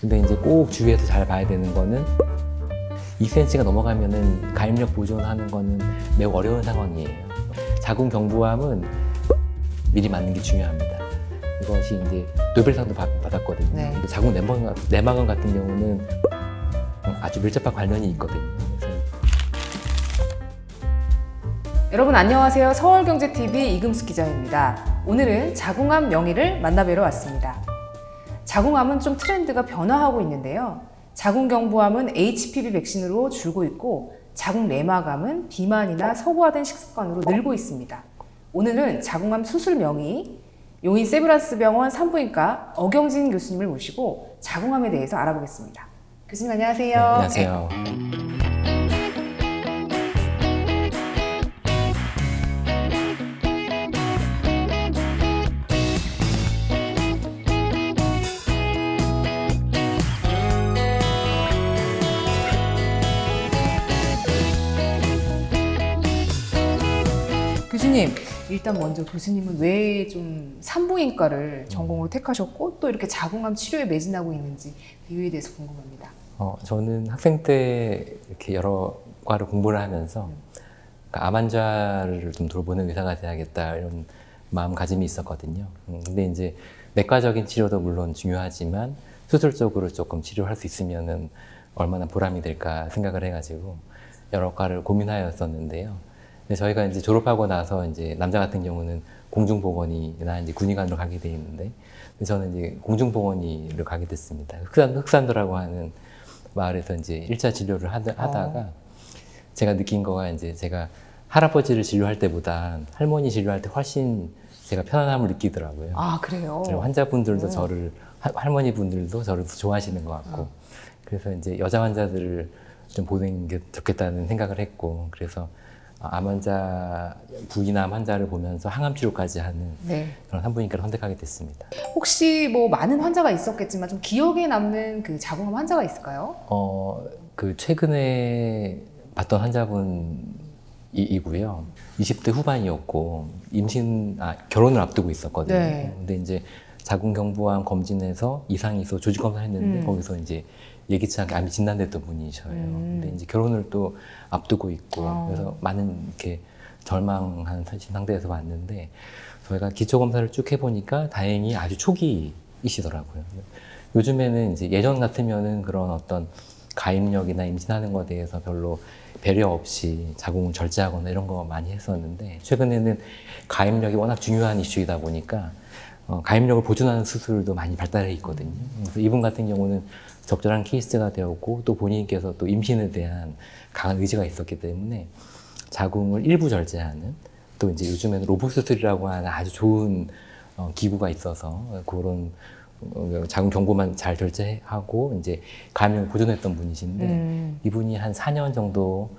근데 이제 꼭 주위에서 잘 봐야 되는 거는 2cm가 넘어가면은 가입력 보존하는 거는 매우 어려운 상황이에요. 자궁 경부암은 미리 맞는 게 중요합니다. 이것이 이제 노벨상도 받았거든요. 네. 근데 자궁 내막암 같은 경우는 아주 밀접한 관련이 있거든요. 그래서 여러분 안녕하세요. 서울경제TV 이금숙 기자입니다. 오늘은 자궁암 명의를 만나뵈러 왔습니다. 자궁암은 좀 트렌드가 변화하고 있는데요. 자궁경부암은 HPV 백신으로 줄고 있고 자궁내막암은 비만이나 서구화된 식습관으로 늘고 있습니다. 오늘은 자궁암 수술 명의 용인 세브란스병원 산부인과 어경진 교수님을 모시고 자궁암에 대해서 알아보겠습니다. 교수님 안녕하세요. 네, 안녕하세요. 교수님, 일단 먼저 교수님은 왜 좀 산부인과를 전공으로 택하셨고 또 이렇게 자궁암 치료에 매진하고 있는지 이유에 대해서 궁금합니다. 저는 학생 때 이렇게 여러 과를 공부를 하면서 암 환자를 좀 돌보는 의사가 돼야겠다 이런 마음가짐이 있었거든요. 근데 이제 내과적인 치료도 물론 중요하지만 수술적으로 조금 치료할 수 있으면은 얼마나 보람이 될까 생각을 해가지고 여러 과를 고민하였었는데요. 근데 저희가 이제 졸업하고 나서 이제 남자 같은 경우는 공중보건이나 이제 군의관으로 가게 돼 있는데 저는 이제 공중보건의를 가게 됐습니다. 흑산도라고 하는 마을에서 이제 1차 진료를 하다가 제가 느낀 거가 이제 제가 할아버지를 진료할 때보다 할머니 진료할 때 훨씬 제가 편안함을 느끼더라고요. 아, 그래요? 환자분들도 할머니분들도 저를 좋아하시는 것 같고 그래서 이제 여자 환자들을 좀 보는 게 좋겠다는 생각을 했고 그래서 암 환자, 부인암 환자를 보면서 항암 치료까지 하는 그런 산부인과를 선택하게 됐습니다. 혹시 뭐 많은 환자가 있었겠지만 좀 기억에 남는 그 자궁암 환자가 있을까요? 그 최근에 봤던 환자분이고요. 20대 후반이었고 결혼을 앞두고 있었거든요. 네. 근데 이제 자궁경부암 검진에서 이상이 있어 조직 검사를 했는데 거기서 이제 예기치 않게 암이 진단됐던 분이셔요. 근데 이제 결혼을 또 앞두고 있고 그래서 많은 이렇게 절망한 상태에서 왔는데 저희가 기초 검사를 쭉 해보니까 다행히 아주 초기이시더라고요. 요즘에는 이제 예전 같으면은 그런 어떤 가입력이나 임신하는 것에 대해서 별로 배려 없이 자궁을 절제하거나 이런 거 많이 했었는데 최근에는 가입력이 워낙 중요한 이슈이다 보니까 가입력을 보존하는 수술도 많이 발달해 있거든요. 그래서 이분 같은 경우는 적절한 케이스가 되었고 또 본인께서 또 임신에 대한 강한 의지가 있었기 때문에 자궁을 일부 절제하는 또 이제 요즘에는 로봇 수술이라고 하는 아주 좋은 기구가 있어서 그런 자궁 경부만 잘 절제하고 이제 가입력을 보존했던 분이신데 이분이 한 4년 정도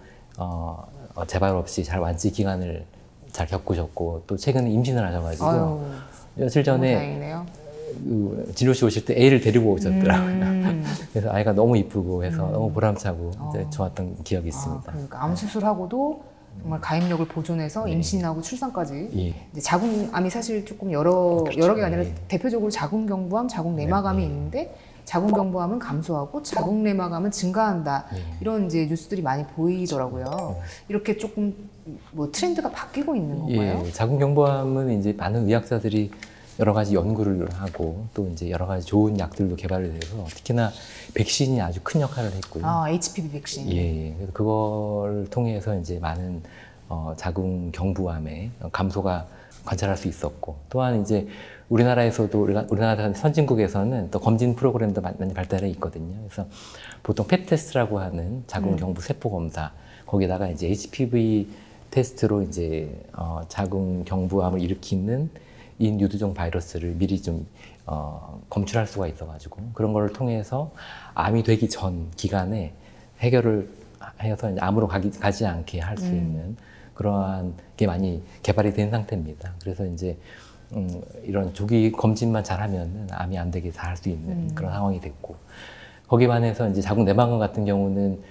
재발 없이 잘 완치 기간을 잘 겪으셨고 또 최근에 임신을 하셔가지고 며칠 전에 진료실 오실 때 애를 데리고 오셨더라고요. 그래서 아이가 너무 이쁘고 해서 너무 보람차고 좋았던 기억이 있습니다. 그러니까 암 수술하고도 정말 가입력을 보존해서 임신하고 출산까지. 이제 자궁암이 사실 조금 여러 개가 아니라 대표적으로 자궁경부암, 자궁내막암이 있는데 자궁경부암은 감소하고 자궁내막암은 증가한다. 이런 이제 뉴스들이 많이 보이더라고요. 이렇게 조금 뭐 트렌드가 바뀌고 있는 건가요? 자궁경부암은 이제 많은 의학자들이 여러 가지 연구를 하고 또 이제 여러 가지 좋은 약들도 개발이 돼서 특히나 백신이 아주 큰 역할을 했고요. HPV 백신. 그래서 그걸 통해서 이제 많은 자궁 경부암의 감소가 관찰할 수 있었고 또한 이제 우리나라에서도 우리나라 선진국에서는 또 검진 프로그램도 많이 발달해 있거든요. 그래서 보통 팹 테스트라고 하는 자궁 경부 세포 검사 거기다가 이제 HPV 테스트로 이제 자궁 경부암을 일으키는 인유두종 바이러스를 미리 좀 검출할 수가 있어가지고 그런 걸 통해서 암이 되기 전 기간에 해결을 해서 암으로 가지 않게 할 수 있는 그러한 게 많이 개발이 된 상태입니다. 그래서 이제 이런 조기 검진만 잘하면 암이 안 되게 다 할 수 있는 그런 상황이 됐고 거기에 반해서 이제 자궁 내막암 같은 경우는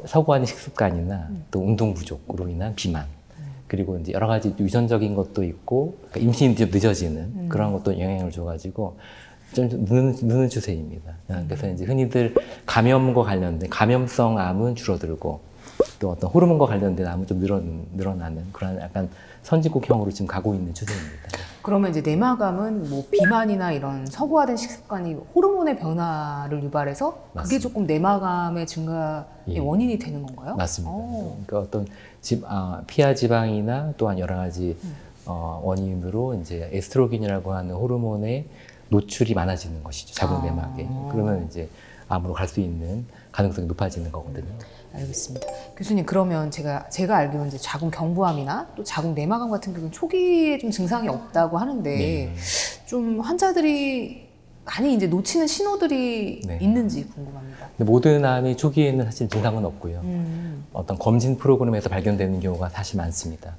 서구화된 식습관이나 또 운동 부족으로 인한 비만 그리고 이제 여러 가지 유전적인 것도 있고 그러니까 임신이 좀 늦어지는 그런 것도 영향을 줘가지고 좀 느는 추세입니다. 그래서 이제 흔히들 감염과 관련된 감염성 암은 줄어들고 또 어떤 호르몬과 관련된 암은 좀 늘어나는 그런 약간 선진국형으로 지금 가고 있는 추세입니다. 그러면 이제 내막암은 뭐 비만이나 이런 서구화된 식습관이 호르몬의 변화를 유발해서 그게 맞습니다. 조금 내막암의 증가의 예. 원인이 되는 건가요? 맞습니다. 오. 그러니까 어떤 피하 지방이나 또한 여러 가지 원인으로 이제 에스트로겐이라고 하는 호르몬의 노출이 많아지는 것이죠. 자궁 내막에. 그러면 이제 암으로 갈 수 있는 가능성이 높아지는 거거든요. 알겠습니다. 교수님, 그러면 제가 알기로는 이제 자궁 경부암이나 또 자궁 내막암 같은 경우는 초기에 좀 증상이 없다고 하는데 네. 좀 환자들이 많이 이제 놓치는 신호들이 네. 있는지 궁금합니다. 근데 모든 암이 초기에는 사실 증상은 없고요. 어떤 검진 프로그램에서 발견되는 경우가 사실 많습니다.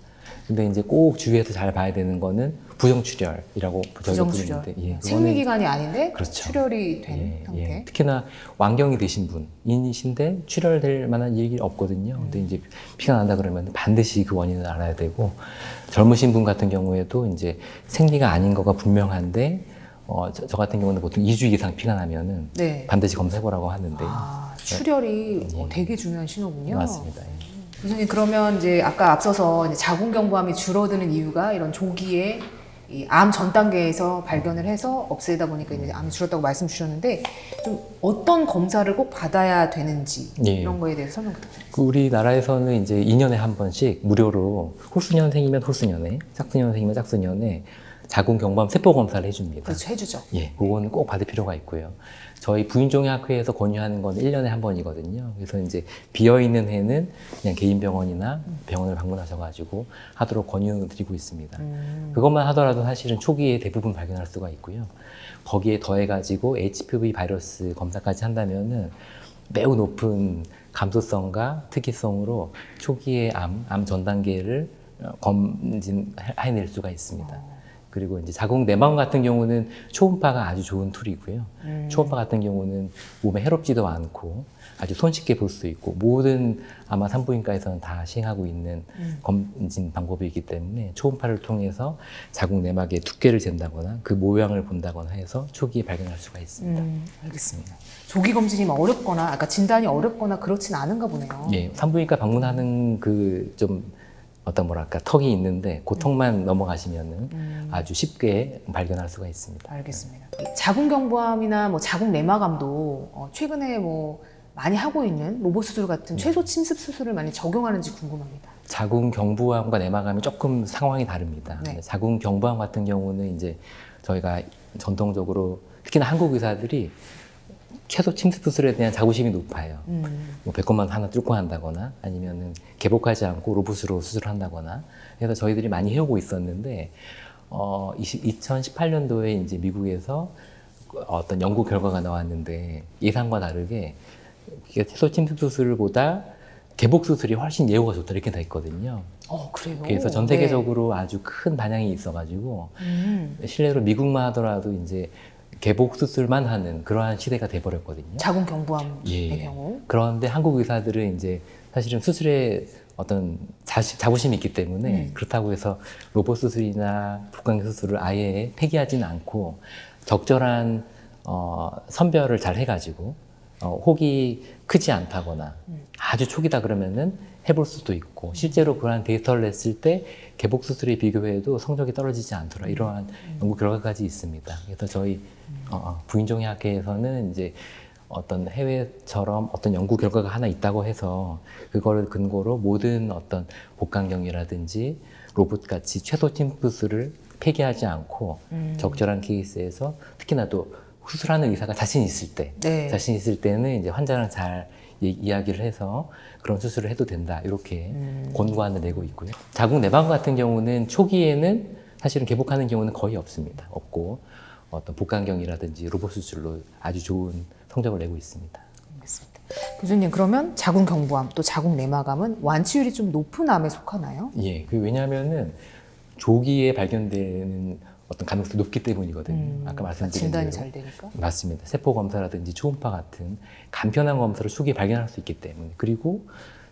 근데 이제 꼭 주의해서 잘 봐야 되는 거는 부정출혈이라고 저희가 부정출혈. 부르는데, 예, 생리기간이 아닌데 그렇죠. 출혈이 된 상태. 예. 특히나 완경이 되신 분이신데 출혈될 만한 일이 없거든요. 근데 이제 피가 난다 그러면 반드시 그 원인을 알아야 되고, 젊으신 분 같은 경우에도 이제 생리가 아닌 거가 분명한데 저 같은 경우는 보통 2주 이상 피가 나면은 네. 반드시 검사해보라고 하는데. 출혈이 예. 되게 중요한 신호군요. 맞습니다. 예. 교수님, 그러면 이제 아까 앞서서 이제 자궁 경부암이 줄어드는 이유가 이런 조기에 이 암 전 단계에서 발견을 해서 없애다 보니까 이제 암이 줄었다고 말씀 주셨는데 좀 어떤 검사를 꼭 받아야 되는지 예. 이런 거에 대해서 설명 부탁드립니다. 그 우리나라에서는 이제 2년에 한 번씩 무료로 홀수년생이면 홀수년에, 짝수년생이면 짝수년에 자궁 경부암 세포 검사를 해줍니다. 그렇죠, 해주죠. 예, 그거는 꼭 받을 필요가 있고요. 저희 부인종양학회에서 권유하는 건 1년에 한 번이거든요. 그래서 이제 비어있는 해는 그냥 개인 병원이나 병원을 방문하셔가지고 하도록 권유드리고 있습니다. 그것만 하더라도 사실은 초기에 대부분 발견할 수가 있고요. 거기에 더해가지고 HPV 바이러스 검사까지 한다면은 매우 높은 감소성과 특이성으로 초기에 암 전 단계를 검진해낼 수가 있습니다. 그리고 이제 자궁 내막암 같은 경우는 초음파가 아주 좋은 툴이고요. 초음파 같은 경우는 몸에 해롭지도 않고 아주 손쉽게 볼 수 있고 모든 아마 산부인과에서는 다 시행하고 있는 검진 방법이기 때문에 초음파를 통해서 자궁 내막의 두께를 잰다거나 그 모양을 본다거나 해서 초기에 발견할 수가 있습니다. 알겠습니다. 조기 검진이 뭐 어렵거나 아까 진단이 어렵거나 그렇진 않은가 보네요. 예, 산부인과 방문하는 그 좀 어떤 뭐랄까 턱이 있는데 그 턱만 넘어가시면은 아주 쉽게 발견할 수가 있습니다. 알겠습니다. 자궁 경부암이나 뭐 자궁 내막암도 최근에 뭐 많이 하고 있는 로봇 수술 같은 최소 침습 수술을 많이 적용하는지 궁금합니다. 자궁 경부암과 내막암이 조금 상황이 다릅니다. 네. 자궁 경부암 같은 경우는 이제 저희가 전통적으로 특히나 한국 의사들이 최소 침습 수술에 대한 자부심이 높아요. 뭐 배꼽만 하나 뚫고 한다거나 아니면은 개복하지 않고 로봇으로 수술한다거나 해서 저희들이 많이 해오고 있었는데 2018년도에 이제 미국에서 어떤 연구 결과가 나왔는데 예상과 다르게 최소 침습 수술보다 개복 수술이 훨씬 예후가 좋다 이렇게 돼 있거든요. 그래요? 그래서 전 세계적으로 아주 큰 반향이 있어가지고 실례로 미국만 하더라도 이제 개복 수술만 하는 그러한 시대가 돼버렸거든요. 자궁 경부암의 경우. 그런데 한국 의사들은 이제 사실은 수술에 어떤 자부심이 있기 때문에 그렇다고 해서 로봇 수술이나 복강경 수술을 아예 폐기하지는 않고 적절한 선별을 잘 해가지고 혹이 크지 않다거나 아주 초기다 그러면은 해볼 수도 있고 실제로 그러한 데이터를 냈을 때 개복 수술에 비교해도 성적이 떨어지지 않더라 이러한 연구 결과까지 있습니다. 그래서 저희 부인종양학회에서는 이제 어떤 해외처럼 어떤 연구 결과가 하나 있다고 해서 그거를 근거로 모든 어떤 복강경이라든지 로봇같이 최소 침수술을 폐기하지 않고 적절한 케이스에서 특히나 또 수술하는 의사가 자신 있을 때, 자신 있을 때는 이제 환자랑 잘 이야기를 해서 그런 수술을 해도 된다 이렇게 권고안을 내고 있고요. 자궁 내막암 같은 경우는 초기에는 사실은 개복하는 경우는 거의 없습니다. 없고 어떤 복강경이라든지 로봇 수술로 아주 좋은 성적을 내고 있습니다. 알겠습니다. 교수님, 그러면 자궁 경부암 또 자궁 내막암은 완치율이 좀 높은 암에 속하나요? 예, 왜냐하면은 조기에 발견되는 어떤 가능성이 높기 때문이거든요. 아까 말씀드린 진단이 대로. 잘 되니까. 맞습니다. 세포 검사라든지 초음파 같은 간편한 검사로 초기에 발견할 수 있기 때문에 그리고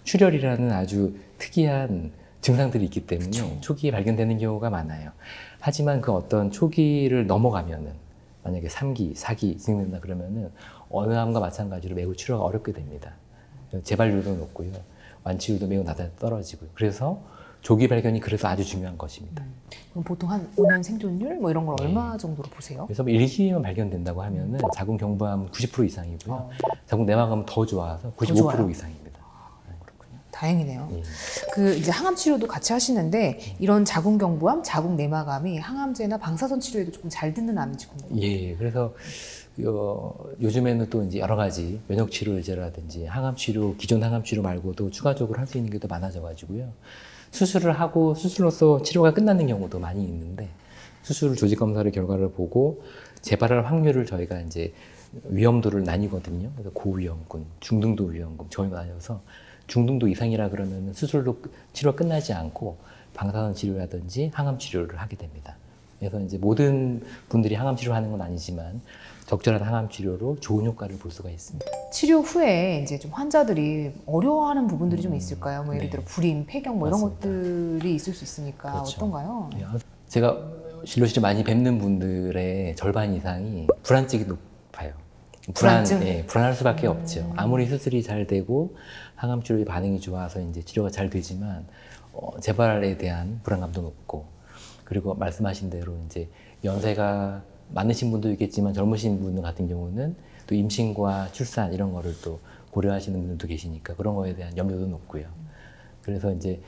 출혈이라는 아주 특이한 증상들이 있기 때문에 초기에 발견되는 경우가 많아요. 하지만 그 어떤 초기를 넘어가면은 만약에 3기, 4기 진행된다 그러면은 어느 암과 마찬가지로 매우 치료가 어렵게 됩니다. 재발률도 높고요. 완치율도 매우 떨어지고요. 그래서 조기 발견이 그래서 아주 중요한 것입니다. 그럼 보통 한 5년 생존율 뭐 이런 걸 얼마 정도로 보세요? 그래서 1기만 발견된다고 하면은 자궁 경부암 90% 이상이고요. 자궁 내막암은 더 좋아서 95% 이상입니다. 다행이네요. 예. 그 이제 항암 치료도 같이 하시는데 이런 자궁 경부암, 자궁 내막암이 항암제나 방사선 치료에도 조금 잘 듣는 암인지 궁금해요. 예, 그래서 요즘에는 또 이제 여러 가지 면역 치료제라든지 항암 치료, 기존 항암 치료 말고도 추가적으로 할 수 있는 게 더 많아져가지고요. 수술을 하고 수술로서 치료가 끝나는 경우도 많이 있는데 수술 조직 검사의 결과를 보고 재발할 확률을 저희가 이제 위험도를 나뉘거든요. 그래서 고위험군, 중등도 위험군 저희가 나뉘어서 중등도 이상이라 그러면 수술로 치료가 끝나지 않고 방사선 치료라든지 항암 치료를 하게 됩니다. 그래서 이제 모든 분들이 항암 치료를 하는 건 아니지만 적절한 항암 치료로 좋은 효과를 볼 수가 있습니다. 치료 후에 이제 좀 환자들이 어려워하는 부분들이 좀 있을까요? 뭐 예를 네. 들어 불임, 폐경 뭐 이런 맞습니다. 것들이 있을 수 있으니까 그렇죠. 어떤가요? 제가 진료실에 많이 뵙는 분들의 절반 이상이 불안증이 높아요. 불안증? 예, 불안할 수밖에 없죠. 아무리 수술이 잘 되고 항암 치료의 반응이 좋아서 이제 치료가 잘 되지만 재발에 대한 불안감도 높고 그리고 말씀하신 대로 이제 연세가 많으신 분도 있겠지만 젊으신 분들 같은 경우는 또 임신과 출산 이런 거를 또 고려하시는 분들도 계시니까 그런 거에 대한 염려도 높고요. 그래서 이제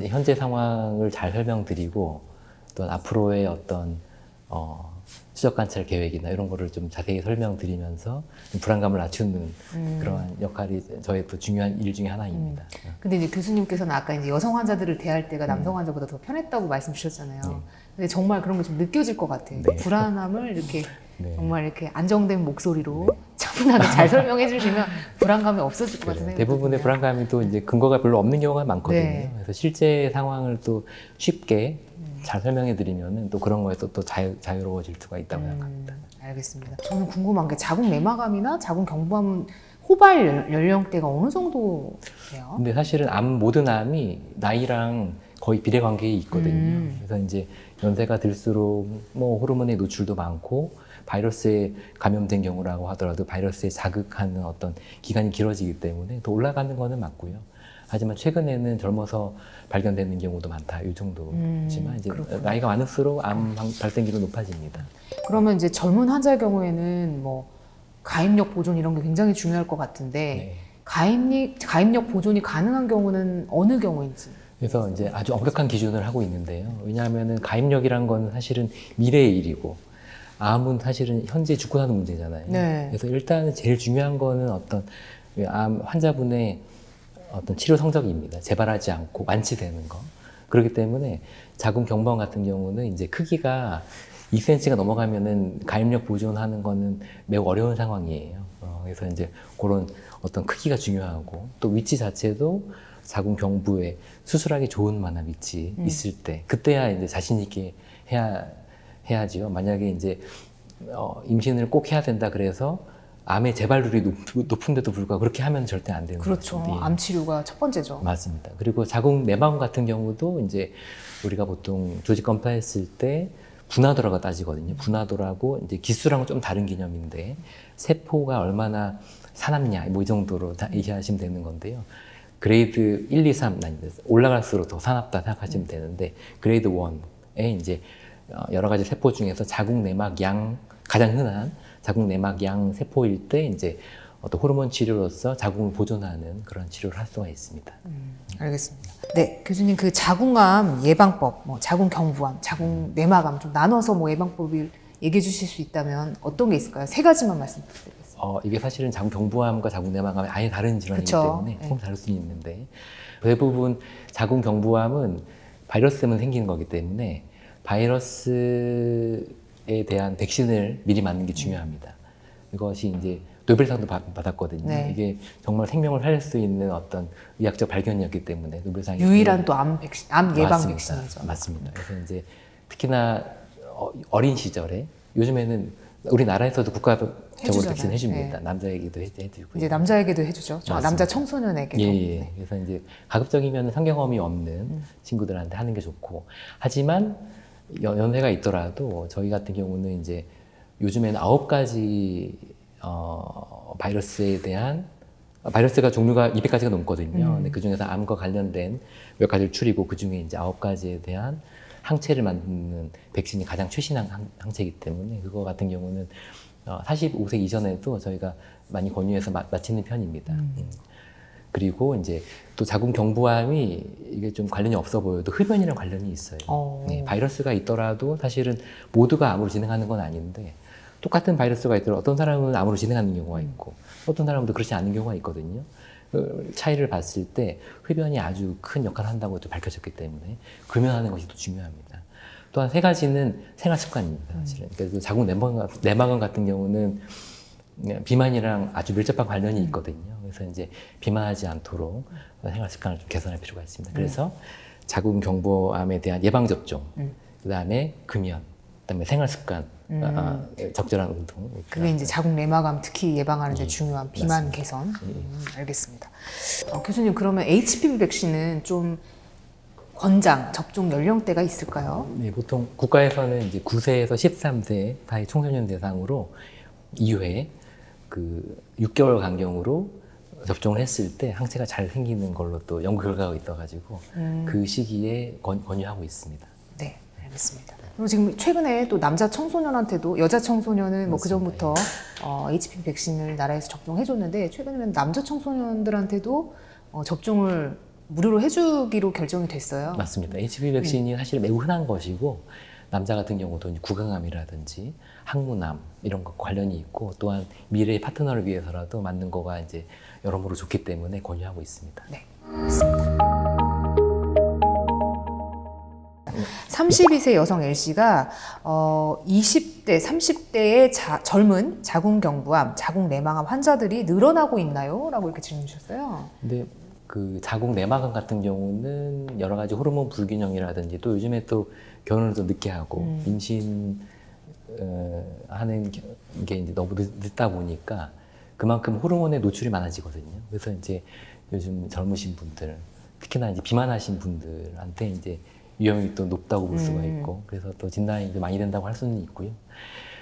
현재 상황을 잘 설명드리고 또 앞으로의 어떤 추적 관찰 계획이나 이런 거를 좀 자세히 설명드리면서 좀 불안감을 낮추는 그러한 역할이 저의 또 중요한 일 중에 하나입니다. 근데 이제 교수님께서는 아까 이제 여성 환자들을 대할 때가 남성 환자보다 더 편했다고 말씀 주셨잖아요. 근데 정말 그런 게 좀 느껴질 것 같아요. 네. 불안함을 이렇게 네. 정말 이렇게 안정된 목소리로 차분하게 잘 설명해 주시면 불안감이 없어질 것 같은 생각이 대부분의 들어요. 불안감이 또 이제 근거가 별로 없는 경우가 많거든요. 네. 그래서 실제 상황을 또 쉽게 잘 설명해 드리면은 또 그런 거에서 또 자유로워질 수가 있다고 생각합니다. 알겠습니다. 저는 궁금한 게 자궁 내막암이나 자궁 경부암은 호발 연령대가 어느 정도예요? 근데 사실은 모든 암이 나이랑 거의 비례 관계에 있거든요. 그래서 이제 연세가 들수록 뭐 호르몬의 노출도 많고 바이러스에 감염된 경우라고 하더라도 바이러스에 자극하는 어떤 기간이 길어지기 때문에 더 올라가는 거는 맞고요. 하지만 최근에는 젊어서 발견되는 경우도 많다. 이 정도지만 이제 그렇구나. 나이가 많을수록 암 발생률은 높아집니다. 그러면 이제 젊은 환자의 경우에는 뭐 가입력 보존 이런 게 굉장히 중요할 것 같은데 네. 가입력 보존이 가능한 경우는 어느 경우인지? 그래서 이제 아주 엄격한 기준을 하고 있는데요. 왜냐하면은 가입력이란 건 사실은 미래의 일이고 암은 사실은 현재 죽고 사는 문제잖아요. 네. 그래서 일단 제일 중요한 거는 어떤 암 환자분의 어떤 치료 성적입니다. 재발하지 않고 완치되는 거. 그렇기 때문에 자궁 경부암 같은 경우는 이제 크기가 2cm가 넘어가면은 가입력 보존하는 거는 매우 어려운 상황이에요. 그래서 이제 그런 어떤 크기가 중요하고 또 위치 자체도 자궁 경부에 수술하기 좋은 만한 위치 있을 때 그때야 이제 자신 있게 해야지요. 만약에 이제 임신을 꼭 해야 된다 그래서 암의 재발률이 높은데도 불구하고 그렇게 하면 절대 안 되는 그렇죠. 거죠. 예. 암 치료가 첫 번째죠. 맞습니다. 그리고 자궁 내막암 같은 경우도 이제 우리가 보통 조직 검사했을 때 분화도라고 따지거든요. 분화도라고 이제 기수랑은 좀 다른 개념인데 세포가 얼마나 사납냐 뭐 이 정도로 다 이해하시면 되는 건데요. 그레이드 1, 2, 3 올라갈수록 더 사납다 생각하시면 되는데 그레이드 1에 이제 여러 가지 세포 중에서 자궁 내막 양 가장 흔한 자궁 내막 양 세포일 때 이제 어떤 호르몬 치료로서 자궁을 보존하는 그런 치료를 할 수가 있습니다. 알겠습니다. 네, 교수님 그 자궁암 예방법, 뭐 자궁 경부암, 자궁 내막암 좀 나눠서 뭐 예방법을 얘기해 주실 수 있다면 어떤 게 있을까요? 세 가지만 말씀드리겠습니다. 이게 사실은 자궁 경부암과 자궁 내막암이 아예 다른 질환이기 그쵸. 때문에 조금 다를 수 있는데 대부분 자궁 경부암은 바이러스 때문에 생기는 거기 때문에 바이러스에 대한 백신을 미리 맞는 게 중요합니다. 이것이 이제 노벨상도 받았거든요. 네. 이게 정말 생명을 살릴 수 있는 어떤 의학적 발견이었기 때문에 노벨상이 유일한 또 암 백신, 암 예방 맞습니다. 백신이죠. 맞습니다. 그래서 이제 특히나 어린 시절에 요즘에는 우리나라에서도 국가적으로 해주잖아요. 백신 해줍니다. 네. 남자에게도 해주고 이제 남자에게도 해주죠. 맞습니다. 남자 청소년에게도. 예. 네. 그래서 이제 가급적이면 성경험이 없는 친구들한테 하는 게 좋고 하지만 연세가 있더라도 저희 같은 경우는 이제 요즘에는 9가지 바이러스에 대한 바이러스가 종류가 200가지가 넘거든요. 근데 그 중에서 암과 관련된 몇 가지를 추리고 그 중에 이제 9가지에 대한 항체를 만드는 백신이 가장 최신한 항체이기 때문에 그거 같은 경우는 45세 이전에도 저희가 많이 권유해서 맞히는 편입니다. 그리고 이제 또 자궁 경부암이 이게 좀 관련이 없어 보여도 흡연이랑 관련이 있어요. 네, 바이러스가 있더라도 사실은 모두가 암으로 진행하는 건 아닌데 똑같은 바이러스가 있더라도 어떤 사람은 암으로 진행하는 경우가 있고 어떤 사람은 또 그렇지 않은 경우가 있거든요. 그 차이를 봤을 때 흡연이 아주 큰 역할을 한다고 또 밝혀졌기 때문에 금연하는 것이 또 중요합니다. 또한 3가지는 생활 습관입니다. 사실은. 그래서 자궁 내막암 같은 경우는 비만이랑 아주 밀접한 관련이 있거든요. 그래서 이제 비만하지 않도록 생활 습관을 좀 개선할 필요가 있습니다. 그래서 자궁 경부암에 대한 예방 접종, 그다음에 금연, 그다음에 생활 습관, 적절한 운동. 그게 이제 자궁 내막암 특히 예방하는 데 중요한 비만 맞습니다. 개선. 알겠습니다. 교수님 그러면 HPV 백신은 좀 권장 접종 연령대가 있을까요? 네, 보통 국가에서는 이제 9세에서 13세 사이 청소년 대상으로 2회 그 6개월 간격으로 접종을 했을 때 항체가 잘 생기는 걸로 또 연구 결과가 있어가지고 그 시기에 권유하고 있습니다. 네, 알겠습니다. 그리고 지금 최근에 또 남자 청소년한테도 여자 청소년은 뭐 그 전부터 HPV 백신을 나라에서 접종해줬는데 최근에는 남자 청소년들한테도 접종을 무료로 해주기로 결정이 됐어요. 맞습니다. HPV 백신이 사실 매우 흔한 것이고 남자 같은 경우도 구강암이라든지 항문암 이런 것 관련이 있고 또한 미래의 파트너를 위해서라도 맞는 거가 이제 여러모로 좋기 때문에 권유하고 있습니다. 네, 알겠습니다. 32세 여성 L씨가 20대, 30대의 젊은 자궁경부암, 자궁내막암 환자들이 늘어나고 있나요? 라고 이렇게 질문 주셨어요. 근데 그 자궁 내막암 같은 경우는 여러 가지 호르몬 불균형이라든지 또 요즘에 또 결혼을 좀 늦게 하고 임신 하는 게 이제 너무 늦다 보니까 그만큼 호르몬에 노출이 많아지거든요. 그래서 이제 요즘 젊으신 분들, 특히나 이제 비만하신 분들한테 이제 위험이 또 높다고 볼 수가 있고, 그래서 또 진단이 이제 많이 된다고 할 수는 있고요.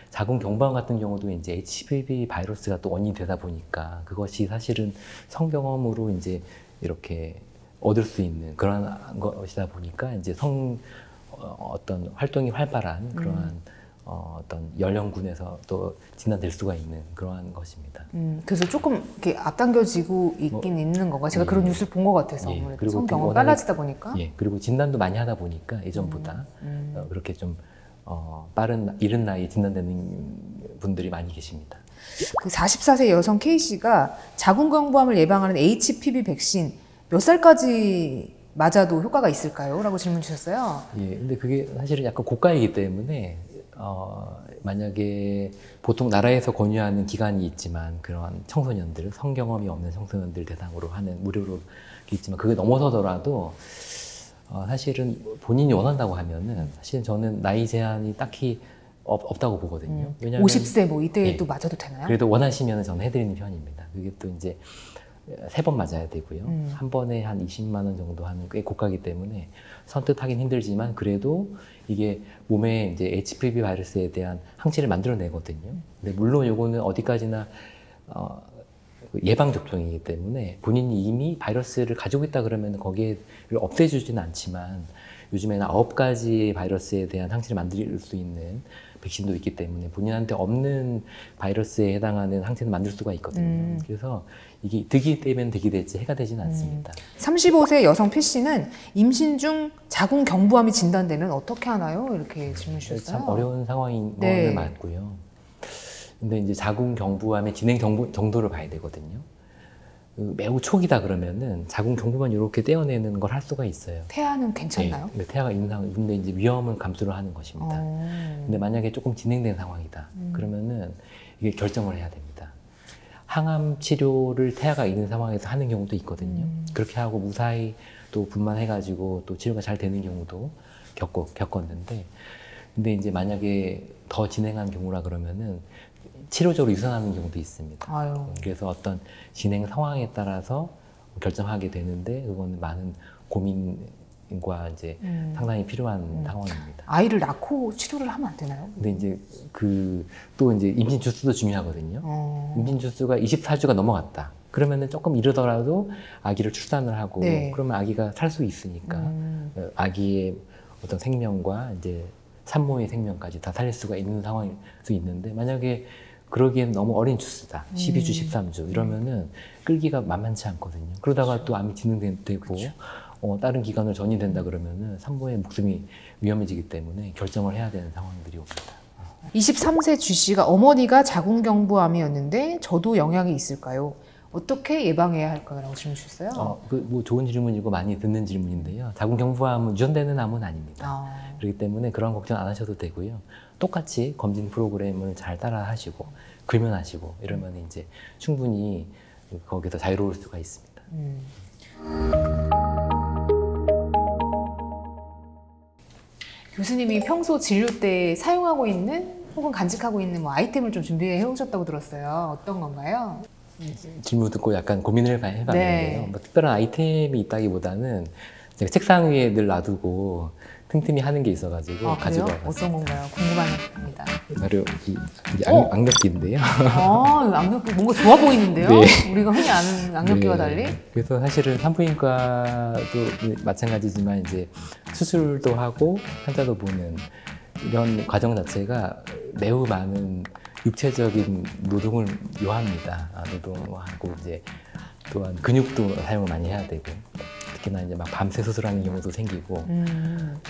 자궁 경부암 같은 경우도 이제 HPV 바이러스가 또 원인이 되다 보니까 그것이 사실은 성경험으로 이제 이렇게 얻을 수 있는 그런 것이다 보니까 이제 어떤 활동이 활발한 그러한 어떤 연령군에서 또 진단될 수가 있는 그러한 것입니다. 그래서 조금 이렇게 앞당겨지고 있긴 있는 건가요? 제가 그런 뉴스를 본 것 같아서 아무래도 성경험 빨라지다 보니까. 예, 그리고 진단도 많이 하다 보니까 예전보다 그렇게 좀 이른 나이에 진단되는 분들이 많이 계십니다. 그 44세 여성 K씨가 자궁경부암을 예방하는 HPV 백신 몇 살까지 맞아도 효과가 있을까요? 라고 질문 주셨어요. 예, 근데 그게 사실은 약간 고가이기 때문에 만약에 보통 나라에서 권유하는 기간이 있지만 그런 청소년들, 성경험이 없는 청소년들 대상으로 하는 무료로 있지만 그게 넘어서더라도 사실은 본인이 원한다고 하면은 사실은 저는 나이 제한이 딱히 없다고 보거든요. 왜냐하면 50세 뭐 이때도 맞아도 되나요? 그래도 원하시면 저는 해드리는 편입니다. 그게 또 이제 3번 맞아야 되고요. 한 번에 한 20만 원 정도 하는 꽤 고가이기 때문에 선뜻하긴 힘들지만 그래도 이게 몸에 이제 HPV 바이러스에 대한 항체를 만들어내거든요. 근데 물론 요거는 어디까지나 예방 접종이기 때문에 본인이 이미 바이러스를 가지고 있다 그러면 거기를 없애주지는 않지만 요즘에는 9가지 바이러스에 대한 항체를 만들 수 있는 백신도 있기 때문에 본인한테 없는 바이러스에 해당하는 항체는 만들 수가 있거든요. 그래서 이게 득이 되면 득이 될지 해가 되지는 않습니다. 35세 여성 P씨는 임신 중 자궁경부암이 진단되면 어떻게 하나요? 이렇게 질문 주셨어요. 참 어려운 상황인 네. 거는 맞고요. 근데 이제 자궁경부암의 진행 정도를 봐야 되거든요. 매우 초기다 그러면은 자궁경부만 이렇게 떼어내는 걸 할 수가 있어요. 태아는 괜찮나요? 네, 태아가 있는 상황, 근데 이제 위험은 감수를 하는 것입니다. 근데 만약에 조금 진행된 상황이다. 그러면은 이게 결정을 해야 됩니다. 항암 치료를 태아가 있는 상황에서 하는 경우도 있거든요. 그렇게 하고 무사히 또 분만해가지고 또 치료가 잘 되는 경우도 겪었는데, 근데 이제 만약에 더 진행한 경우라 그러면은 치료적으로 유산하는 경우도 있습니다. 아유. 그래서 어떤 진행 상황에 따라서 결정하게 되는데 그거는 많은 고민이 검진과 이제 상당히 필요한 상황입니다. 아이를 낳고 치료를 하면 안 되나요? 근데 이제 또 이제 임신 주수도 중요하거든요. 임신 주수가 24주가 넘어갔다. 그러면은 조금 이르더라도 아기를 출산을 하고 네. 그러면 아기가 살 수 있으니까 아기의 어떤 생명과 이제 산모의 생명까지 다 살릴 수가 있는 상황일 수 있는데 만약에 그러기엔 너무 어린 주수다. 12주, 13주 이러면은 끌기가 만만치 않거든요. 그러다가 또 암이 진행되고 다른 기관으로 전이된다 그러면은 산모의 목숨이 위험해지기 때문에 결정을 해야 되는 상황들이 옵니다. 23세 주 씨가 어머니가 자궁경부암이었는데 저도 영향이 있을까요? 어떻게 예방해야 할까라고 질문 주셨어요. 뭐 좋은 질문이고 많이 듣는 질문인데요. 자궁경부암은 유전되는 암은 아닙니다. 그렇기 때문에 그런 걱정 안 하셔도 되고요. 똑같이 검진 프로그램을 잘 따라 하시고 금연하시고 이러면 이제 충분히 거기서 자유로울 수가 있습니다. 교수님이 평소 진료 때 사용하고 있는 혹은 간직하고 있는 뭐 아이템을 좀 준비해 오셨다고 들었어요. 어떤 건가요? 질문 듣고 약간 고민을 해봤는데요. 네. 뭐 특별한 아이템이 있다기보다는 제가 책상 위에 늘 놔두고 틈틈이 하는 게 있어가지고 가지고 와봤습니다. 어떤 건가요? 궁금합니다. 바로 악력기인데요. 악력기 뭔가 좋아 보이는데요? 네. 우리가 흔히 아는 악력기와 네. 달리? 그래서 사실은 산부인과도 마찬가지지만 이제 수술도 하고 환자도 보는 이런 과정 자체가 매우 많은 육체적인 노동을 요합니다. 노동하고 이제 또한 근육도 사용을 많이 해야 되고 특히나 이제 막 밤새 수술하는 경우도 생기고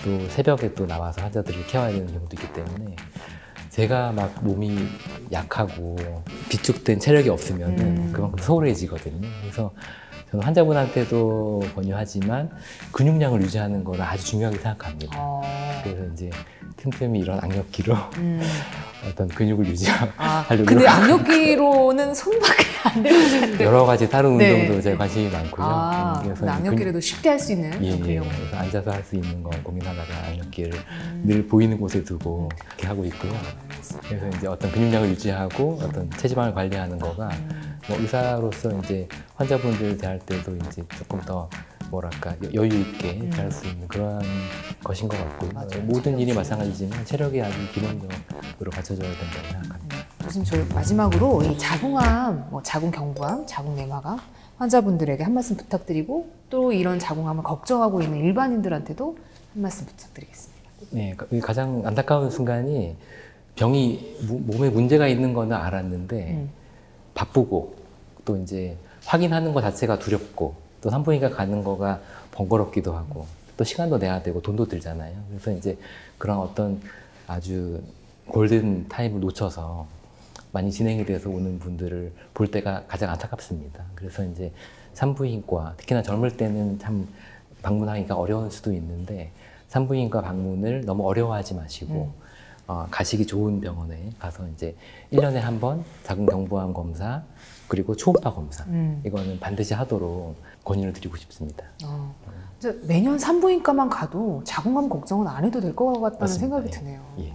또 새벽에 또 나와서 환자들을 케어해야 되는 경우도 있기 때문에 제가 막 몸이 약하고 비축된 체력이 없으면은 그만큼 소홀해지거든요. 그래서 저는 환자분한테도 권유하지만 근육량을 유지하는 거를 아주 중요하게 생각합니다. 그래서 이제 틈틈이 이런 악력기로 어떤 근육을 유지하려고. 근데 악력기로는 손밖에 안 되는 것 같아요. 여러 가지 다른 네. 운동도 제가 관심이 많고요. 그래서 악력기라도 쉽게 할 수 있는 그래서 앉아서 할 수 있는 거 고민하다가 악력기를 늘 보이는 곳에 두고 이렇게 하고 있고요. 그래서 이제 어떤 근육량을 유지하고 어떤 체지방을 관리하는 거가 뭐 의사로서 이제 환자분들 대할 때도 이제 조금 더 뭐랄까 여유 있게 할 수 있는 그런 것인 것 같고요. 모든 일이 마찬가지지만 체력이 아주 기본적으로 갖춰져야 된다고 생각합니다. 교수님, 저 마지막으로 이 자궁암, 자궁경부암, 자궁내막암 환자분들에게 한 말씀 부탁드리고 또 이런 자궁암을 걱정하고 있는 일반인들한테도 한 말씀 부탁드리겠습니다. 네, 가장 안타까운 순간이 병이 몸에 문제가 있는 거는 알았는데 바쁘고 또 이제 확인하는 것 자체가 두렵고 또 산부인과 가는 거가 번거롭기도 하고 또 시간도 내야 되고 돈도 들잖아요. 그래서 이제 그런 어떤 아주 골든 타임을 놓쳐서 많이 진행이 돼서 오는 분들을 볼 때가 가장 안타깝습니다. 그래서 이제 산부인과 특히나 젊을 때는 참 방문하기가 어려울 수도 있는데 산부인과 방문을 너무 어려워하지 마시고 가시기 좋은 병원에 가서 이제 1년에 한 번 자궁경부암 검사 그리고 초음파 검사 이거는 반드시 하도록 권유를 드리고 싶습니다. 매년 산부인과만 가도 자궁암 걱정은 안 해도 될 것 같다는 맞습니다. 생각이 드네요. 예.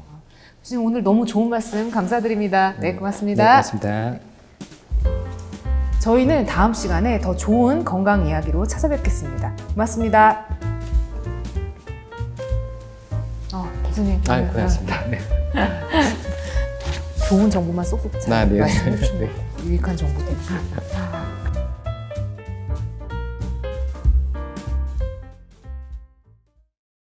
교수님, 오늘 너무 좋은 말씀 감사드립니다. 네, 고맙습니다. 네, 고맙습니다. 저희는 다음 시간에 더 좋은 건강 이야기로 찾아뵙겠습니다. 고맙습니다. 교수님. 고맙습니다. 네. 좋은 정보만 쏙쏙 잘 네. 말씀해 주시는 네. 유익한 정보들.